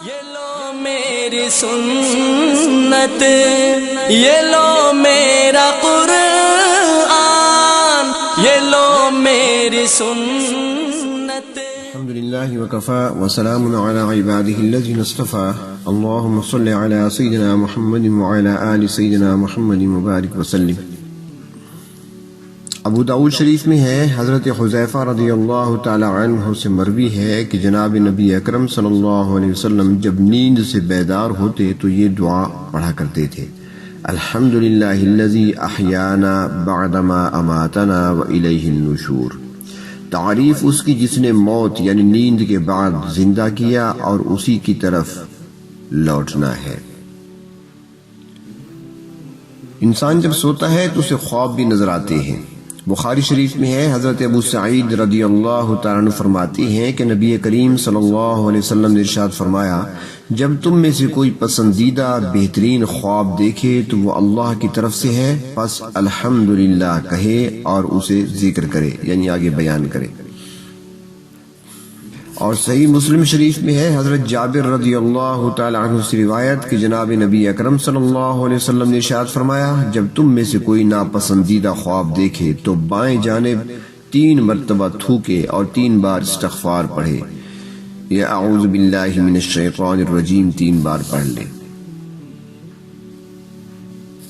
یہ لو میری سنت، یہ لو میرا قرآن، یہ لو میری سنت۔ الحمد لله وكفى وسلام على عباده الذين اصطفى اللهم صل على سيدنا محمد وعلى آل سيدنا محمد وبارك وسلم۔ ابو داؤد شریف میں ہے، حضرت حذیفہ رضی اللہ تعالی عنہ سے مروی ہے کہ جناب نبی اکرم صلی اللہ علیہ وسلم جب نیند سے بیدار ہوتے تو یہ دعا پڑھا کرتے تھے: الحمدللہ الذی احیانا بعدما اماتنا والیہ النشور۔ تعریف اس کی جس نے موت یعنی نیند کے بعد زندہ کیا اور اسی کی طرف لوٹنا ہے۔ انسان جب سوتا ہے تو اسے خواب بھی نظر آتے ہیں۔ بخاری شریف میں ہے، حضرت ابو سعید رضی اللہ تعالیٰ عنہ فرماتی ہیں کہ نبی کریم صلی اللہ علیہ وسلم نے ارشاد فرمایا، جب تم میں سے کوئی پسندیدہ بہترین خواب دیکھے تو وہ اللہ کی طرف سے ہے، پس الحمدللہ کہے اور اسے ذکر کرے، یعنی آگے بیان کرے۔ اور صحیح مسلم شریف میں ہے، حضرت جابر رضی اللہ تعالی عنہ سے روایت کہ جناب نبی اکرم صلی اللہ علیہ وسلم نے ارشاد فرمایا، جب تم میں سے کوئی ناپسندیدہ خواب دیکھے تو بائیں جانب 3 مرتبہ تھوکے اور 3 بار استغفار پڑھے، یا اعوذ باللہ من الشیطان الرجیم 3 بار پڑھ لے۔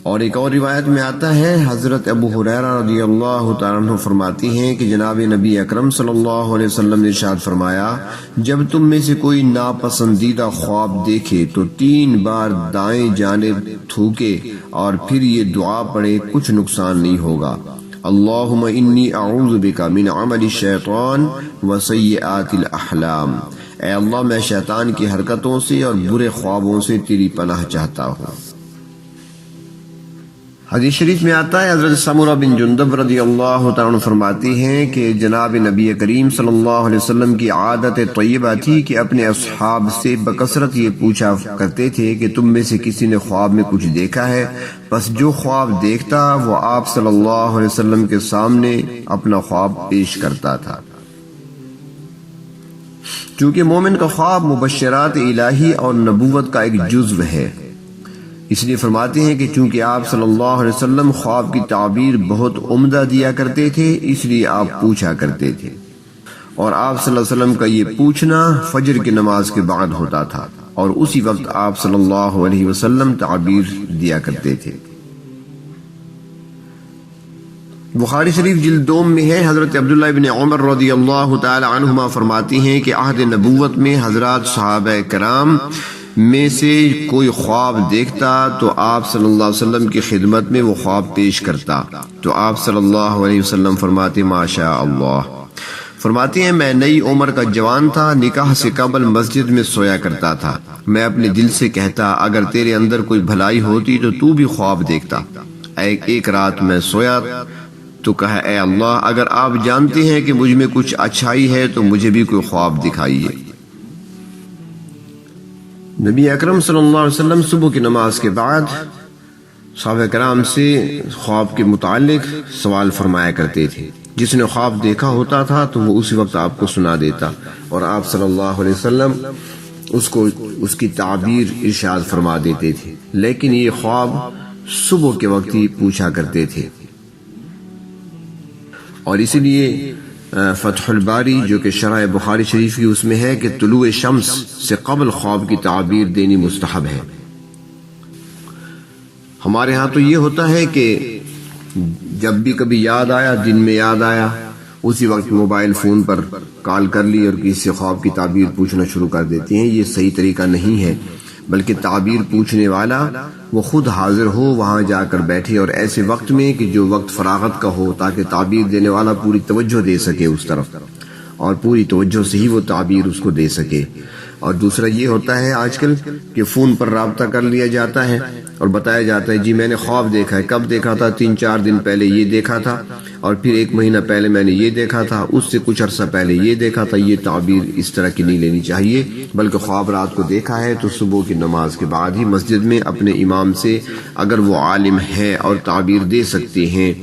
اور ایک اور روایت میں آتا ہے، حضرت ابو ہریرہ رضی اللہ تعالیٰ عنہ فرماتی ہیں کہ جناب نبی اکرم صلی اللہ علیہ وسلم نے ارشاد فرمایا، جب تم میں سے کوئی ناپسندیدہ خواب دیکھے تو 3 بار دائیں جانب تھوکے اور پھر یہ دعا پڑھے، کچھ نقصان نہیں ہوگا: اللہم انی اعوذ بک من عمل الشیطان وسیئات الاحلام۔ اے اللہ، میں شیطان کی حرکتوں سے اور برے خوابوں سے تیری پناہ چاہتا ہوں۔ حدیث شریف میں آتا ہے، حضرت سمرہ بن جندب رضی اللہ تعالیٰ عنہ فرماتی ہیں کہ جناب نبی کریم صلی اللہ علیہ وسلم کی عادت طیبہ تھی کہ اپنے اصحاب سے بکثرت یہ پوچھا کرتے تھے کہ تم میں سے کسی نے خواب میں کچھ دیکھا ہے؟ پس جو خواب دیکھتا وہ آپ صلی اللہ علیہ وسلم کے سامنے اپنا خواب پیش کرتا تھا۔ چونکہ مومن کا خواب مبشرات الہی اور نبوت کا ایک جزو ہے، اس لیے فرماتے ہیں کہ چونکہ آپ صلی اللہ علیہ وسلم خواب کی تعبیر بہت عمدہ دیا کرتے تھے، اس لیے آپ پوچھا کرتے تھے، اور آپ صلی اللہ علیہ وسلم کا یہ پوچھنا فجر کی نماز کے بعد ہوتا تھا، اور اسی وقت آپ صلی اللہ علیہ وسلم تعبیر دیا کرتے تھے۔ بخاری شریف جلد 2 میں ہے، حضرت عبداللہ بن عمر رضی اللہ تعالی عنہما فرماتی ہیں کہ عہد نبوت میں حضرات صحابہ کرام میں سے کوئی خواب دیکھتا تو آپ صلی اللہ علیہ وسلم کی خدمت میں وہ خواب پیش کرتا، تو آپ صلی اللہ علیہ وسلم فرماتے ماشاء اللہ۔ فرماتی ہیں، میں نئی عمر کا جوان تھا، نکاح سے قبل مسجد میں سویا کرتا تھا، میں اپنے دل سے کہتا اگر تیرے اندر کوئی بھلائی ہوتی تو تو بھی خواب دیکھتا۔ ایک رات میں سویا تو کہا، اے اللہ، اگر آپ جانتے ہیں کہ مجھ میں کچھ اچھائی ہے تو مجھے بھی کوئی خواب دکھائیے۔ نبی اکرم صلی اللہ علیہ وسلم صبح کی نماز کے بعد صحابہ کرام سے خواب کے متعلق سوال فرمایا کرتے تھے، جس نے خواب دیکھا ہوتا تھا تو وہ اسی وقت آپ کو سنا دیتا، اور آپ صلی اللہ علیہ وسلم اس کی تعبیر ارشاد فرما دیتے تھے، لیکن یہ خواب صبح کے وقت ہی پوچھا کرتے تھے۔ اور اسی لیے فتح الباری جو کہ شرح بخاری شریف کی اس میں ہے کہ طلوع شمس سے قبل خواب کی تعبیر دینی مستحب ہے۔ ہمارے ہاں تو یہ ہوتا ہے کہ جب بھی کبھی یاد آیا، دن میں یاد آیا، اسی وقت موبائل فون پر کال کر لی اور کسی سے خواب کی تعبیر پوچھنا شروع کر دیتے ہیں۔ یہ صحیح طریقہ نہیں ہے، بلکہ تعبیر پوچھنے والا وہ خود حاضر ہو، وہاں جا کر بیٹھے، اور ایسے وقت میں کہ جو وقت فراغت کا ہو، تاکہ تعبیر دینے والا پوری توجہ دے سکے اس طرف، اور پوری توجہ سے ہی وہ تعبیر اس کو دے سکے۔ اور دوسرا یہ ہوتا ہے آج کل کہ فون پر رابطہ کر لیا جاتا ہے اور بتایا جاتا ہے، جی میں نے خواب دیکھا ہے، کب دیکھا تھا؟ 3-4 دن پہلے یہ دیکھا تھا، اور پھر 1 مہینہ پہلے میں نے یہ دیکھا تھا، اس سے کچھ عرصہ پہلے یہ دیکھا تھا۔ یہ تعبیر اس طرح کی نہیں لینی چاہیے، بلکہ خواب رات کو دیکھا ہے تو صبح کی نماز کے بعد ہی مسجد میں اپنے امام سے، اگر وہ عالم ہے اور تعبیر دے سکتے ہیں،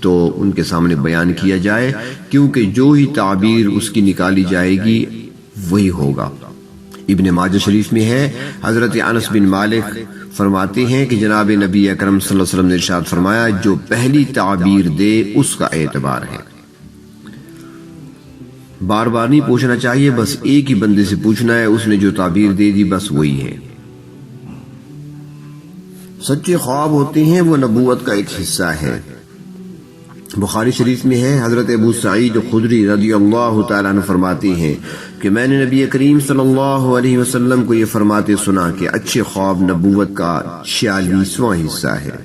تو ان کے سامنے بیان کیا جائے، کیونکہ جو ہی تعبیر اس کی نکالی جائے گی وہی ہوگا۔ ابن ماجہ شریف میں ہے، حضرت انس بن مالک فرماتے ہیں کہ جناب نبی اکرم صلی اللہ علیہ وسلم نے ارشاد فرمایا، جو پہلی تعبیر دے اس کا اعتبار ہے۔ بار بار نہیں پوچھنا چاہیے، بس ایک ہی بندے سے پوچھنا ہے، اس نے جو تعبیر دے دی بس وہی ہے۔ سچے خواب ہوتے ہیں وہ نبوت کا ایک حصہ ہے۔ بخاری شریف میں ہے، حضرت ابو سعید خدری رضی اللہ تعالیٰ عنہ فرماتے ہیں کہ میں نے نبی کریم صلی اللہ علیہ وسلم کو یہ فرماتے سنا کہ اچھے خواب نبوت کا 46واں حصہ ہے۔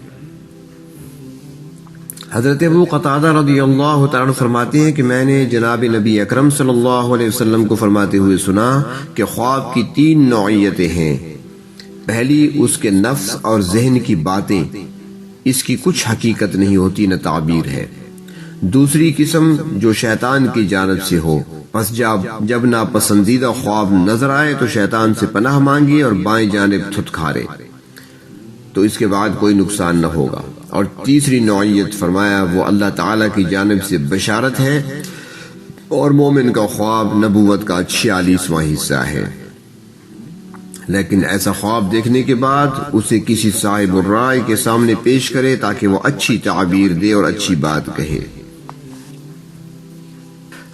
حضرت ابو قتادہ رضی اللہ تعالیٰ عنہ فرماتے ہیں کہ میں نے جناب نبی اکرم صلی اللہ علیہ وسلم کو فرماتے ہوئے سنا کہ خواب کی 3 نوعیتیں ہیں۔ پہلی، اس کے نفس اور ذہن کی باتیں، اس کی کچھ حقیقت نہیں ہوتی نہ تعبیر ہے۔ دوسری قسم جو شیطان کی جانب سے ہو، پس جب ناپسندیدہ خواب نظر آئے تو شیطان سے پناہ مانگی اور بائیں جانب تھتکارے تو اس کے بعد کوئی نقصان نہ ہوگا۔ اور تیسری نوعیت فرمایا وہ اللہ تعالیٰ کی جانب سے بشارت ہے، اور مومن کا خواب نبوت کا 46واں حصہ ہے۔ لیکن ایسا خواب دیکھنے کے بعد اسے کسی صاحب الرائے کے سامنے پیش کرے تاکہ وہ اچھی تعبیر دے اور اچھی بات کہے۔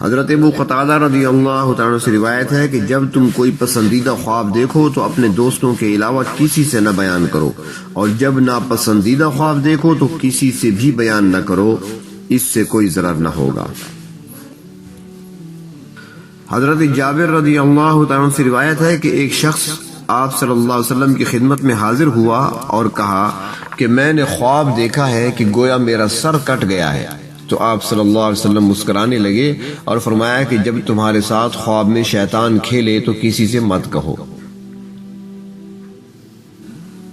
حضرت ابو قتادہ رضی اللہ تعالیٰ سے روایت ہے کہ جب تم کوئی پسندیدہ خواب دیکھو تو اپنے دوستوں کے علاوہ کسی سے نہ بیان کرو، اور جب ناپسندیدہ خواب دیکھو تو کسی سے بھی بیان نہ کرو، اس سے کوئی ضرر نہ ہوگا۔ حضرت جابر رضی اللہ تعالیٰ سے روایت ہے کہ ایک شخص آپ صلی اللہ علیہ وسلم کی خدمت میں حاضر ہوا اور کہا کہ میں نے خواب دیکھا ہے کہ گویا میرا سر کٹ گیا ہے۔ تو آپ صلی اللہ علیہ وسلم مسکرانے لگے اور فرمایا کہ جب تمہارے ساتھ خواب میں شیطان کھیلے تو کسی سے مت کہو۔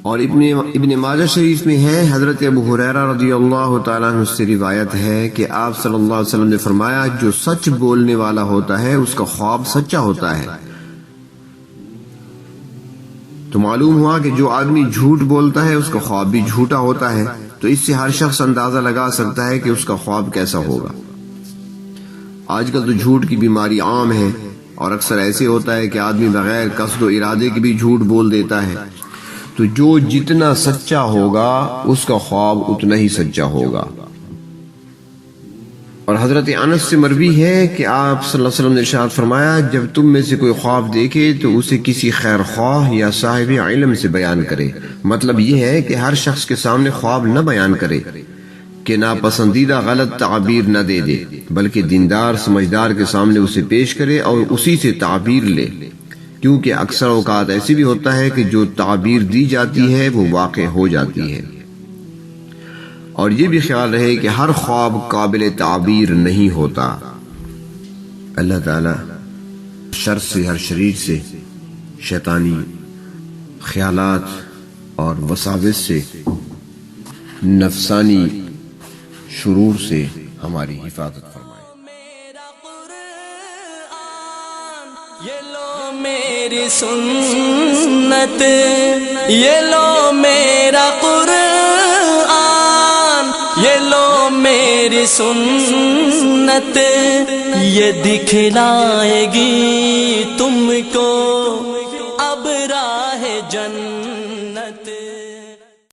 اور ابن ماجہ شریف میں ہے، حضرت ابو ہریرہ رضی اللہ تعالیٰ عنہ سے روایت ہے کہ آپ صلی اللہ علیہ وسلم نے فرمایا، جو سچ بولنے والا ہوتا ہے اس کا خواب سچا ہوتا ہے۔ تو معلوم ہوا کہ جو آدمی جھوٹ بولتا ہے اس کا خواب بھی جھوٹا ہوتا ہے۔ تو اس سے ہر شخص اندازہ لگا سکتا ہے کہ اس کا خواب کیسا ہوگا۔ آج کل تو جھوٹ کی بیماری عام ہے، اور اکثر ایسے ہوتا ہے کہ آدمی بغیر قصد و ارادے کے بھی جھوٹ بول دیتا ہے۔ تو جو جتنا سچا ہوگا اس کا خواب اتنا ہی سچا ہوگا۔ اور حضرت انس سے مروی ہے کہ آپ صلی اللہ علیہ وسلم نے ارشاد فرمایا، جب تم میں سے کوئی خواب دیکھے تو اسے کسی خیر خواہ یا صاحب علم سے بیان کرے۔ مطلب یہ ہے کہ ہر شخص کے سامنے خواب نہ بیان کرے کہ ناپسندیدہ غلط تعبیر نہ دے دے، بلکہ دیندار سمجھدار کے سامنے اسے پیش کرے اور اسی سے تعبیر لے، کیونکہ اکثر اوقات ایسی بھی ہوتا ہے کہ جو تعبیر دی جاتی ہے وہ واقع ہو جاتی ہے۔ اور یہ بھی خیال رہے کہ ہر خواب قابل تعبیر نہیں ہوتا۔ اللہ تعالی شر سے، ہر شریر سے، شیطانی خیالات اور وساوس سے، نفسانی شرور سے ہماری حفاظت فرمائے۔ میرا قرآن یہ لو میری سنت، یہ لو میرا قرآن، یہ لو میری سنت، یہ دکھلائے گی تم کو